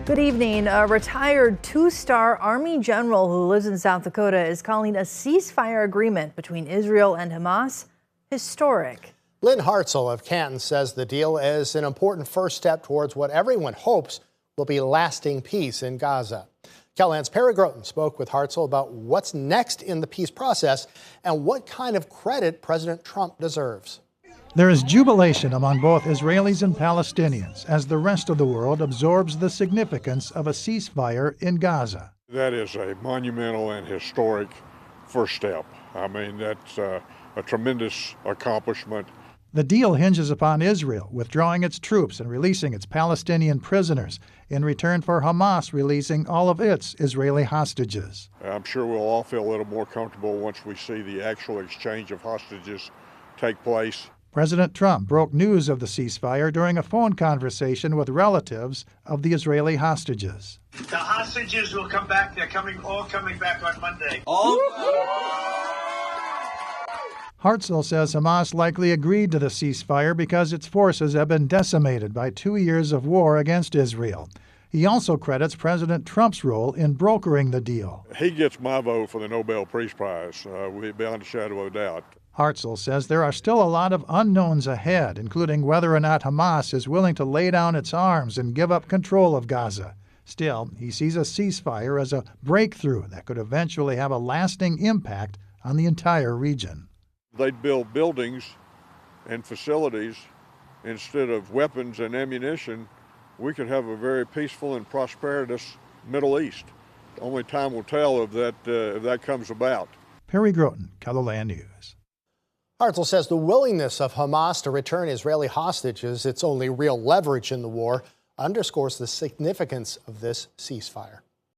Good evening. A retired two-star Army general who lives in South Dakota is calling a ceasefire agreement between Israel and Hamas historic. Lynn Hartzell of Canton says the deal is an important first step towards what everyone hopes will be lasting peace in Gaza. Callahan's Perry Groten spoke with Hartzell about what's next in the peace process and what kind of credit President Trump deserves. There is jubilation among both Israelis and Palestinians as the rest of the world absorbs the significance of a ceasefire in Gaza. That is a monumental and historic first step. I mean, that's a tremendous accomplishment. The deal hinges upon Israel withdrawing its troops and releasing its Palestinian prisoners in return for Hamas releasing all of its Israeli hostages. I'm sure we'll all feel a little more comfortable once we see the actual exchange of hostages take place. President Trump broke news of the ceasefire during a phone conversation with relatives of the Israeli hostages. The hostages will come back. They're all coming back on Monday. Hartzell says Hamas likely agreed to the ceasefire because its forces have been decimated by 2 years of war against Israel. He also credits President Trump's role in brokering the deal. He gets my vote for the Nobel Peace Prize, beyond a shadow of a doubt. Hartzell says there are still a lot of unknowns ahead, including whether or not Hamas is willing to lay down its arms and give up control of Gaza. Still, he sees a ceasefire as a breakthrough that could eventually have a lasting impact on the entire region. They'd build buildings and facilities instead of weapons and ammunition. We could have a very peaceful and prosperous Middle East. Only time will tell if that comes about. Perry Groten, KELOLAND News. Hartzell says the willingness of Hamas to return Israeli hostages, its only real leverage in the war, underscores the significance of this ceasefire.